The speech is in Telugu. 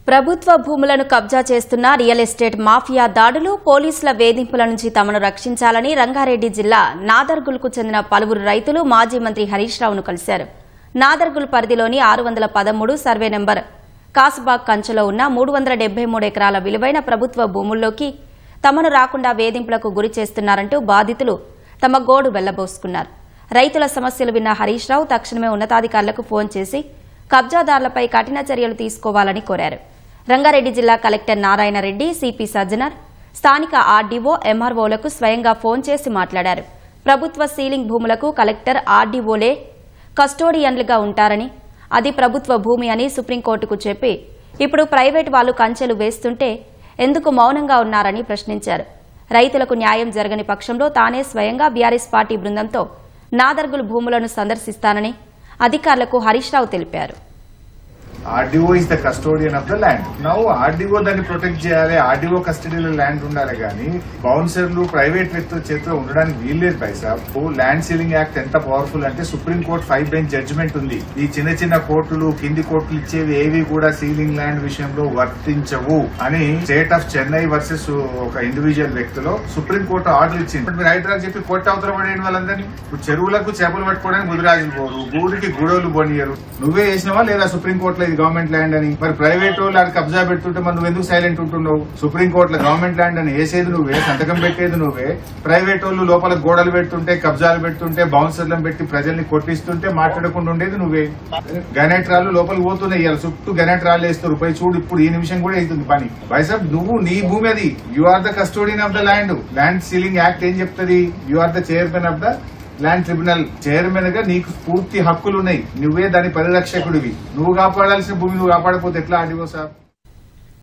ప్రభుత్వ భూములను కబ్జా చేస్తున్న రియల్ ఎస్టేట్ మాఫియా దాడులు, పోలీసుల వేధింపుల నుంచి తమను రక్షించాలని రంగారెడ్డి జిల్లా నాదర్గుల్కు చెందిన పలువురు రైతులు మాజీ మంత్రి హరీష్ రావును కలిశారు. నాదర్గుల్ పరిధిలోని 613 సర్వే నెంబర్ కాసుబాగ్ కంచెలో ఉన్న 373 ఎకరాల విలువైన ప్రభుత్వ భూముల్లోకి తమను రాకుండా వేధింపులకు గురి చేస్తున్నారంటూ బాధితులు తమ గోడు వెళ్లబోసుకున్నారు. రైతుల సమస్యలు విన్న హరీష్ రావు తక్షణమే ఉన్నతాధికారులకు ఫోన్ చేసి కబ్జాదారులపై కఠిన చర్యలు తీసుకోవాలని కోరారు. రంగారెడ్డి జిల్లా కలెక్టర్ నారాయణ రెడ్డి, సిపి సజ్జనర్, స్థానిక ఆర్డీఓ, ఎంఆర్ఓలకు స్వయంగా ఫోన్ చేసి మాట్లాడారు. ప్రభుత్వ సీలింగ్ భూములకు కలెక్టర్, ఆర్డీఓలే కస్టోడియన్లుగా ఉంటారని, అది ప్రభుత్వ భూమి అని సుప్రీంకోర్టుకు చెప్పి ఇప్పుడు ప్రైవేటు వాళ్లు కంచెలు వేస్తుంటే ఎందుకు మౌనంగా ఉన్నారని ప్రశ్నించారు. రైతులకు న్యాయం జరగని పక్షంలో తానే స్వయంగా బీఆర్ఎస్ పార్టీ బృందంతో నాదర్గుల్ భూములను సందర్శిస్తానని అధికారులకు హరీష్ రావు తెలిపారు. RDO is the custodian of the land. Now RDO దాన్ని ప్రొటెక్ట్ చేయాలి, RDO కస్టడీలో ల్యాండ్ ఉండాలి, కానీ బౌన్సర్లు ప్రైవేట్ వ్యక్తుల చేతిలో ఉండడానికి వీల్లేదు. పైసాబ్ ల్యాండ్ సీలింగ్ యాక్ట్ ఎంత పవర్ఫుల్ అంటే సుప్రీంకోర్టు 5 బెంచ్ జడ్జిమెంట్ ఉంది. ఈ చిన్న చిన్న కోర్టులు, కింది కోర్టులు ఇచ్చేవి ఏవి కూడా సీలింగ్ ల్యాండ్ విషయంలో వర్తించవు అని స్టేట్ ఆఫ్ చెన్నై వర్సెస్ ఒక ఇండివిజువల్ వ్యక్తిలో సుప్రీంకోర్టు ఆర్డర్ ఇచ్చింది. మీరు హైదరాబాద్ చెప్పి కోర్టు అవతల పడేయండి వాళ్ళందరినీ. చెరువులకు చేపలు పట్టుకోవడానికి ముదిరాజులు పోరు, గూడికి గూడోలు పోనీయరు. నువ్వే వేసినవా లేదా సుప్రీంకోర్టులో గవర్నమెంట్ ల్యాండ్ అని? మరి ప్రైవేట్ వాళ్ళు ఆడ కబ్జా పెడుతుంటే మరి నువ్వు ఎందుకు సైలెంట్ ఉంటున్నావు? సుప్రీంకోర్టులో గవర్నమెంట్ ల్యాండ్ అని వేసేది నువ్వే, సంతకం పెట్టేది నువ్వే. ప్రైవేట్ వాళ్ళు లోపల గోడలు పెడుతుంటే, కబ్జాలు పెడుతుంటే, బౌన్సర్లను పెట్టి ప్రజల్ని కొట్టిస్తుంటే మాట్లాడకుండా ఉండేది నువ్వే. గణేట్ రాళ్ళు లోపలికి పోతున్నాయి, చుట్టూ గణేట్ రాళ్ళు వేస్తారు. పోయి చూడు, ఇప్పుడు ఈ నిమిషం కూడా అవుతుంది పని. బైసాబ్ నువ్వు, నీ భూమి అది. You are the custodian of the land. Land ceiling act ఏం చెప్తుంది? You are the chairman of the land tribunal. Chairman గా నీకు పూర్తి హక్కులున్నాయి. నువ్వే దాని పరిరక్షకుడివి. నువ్వు కాపాడాల్సిన భూమి నువ్వు కాపాడకపోతే ఎట్లా? RDO sir.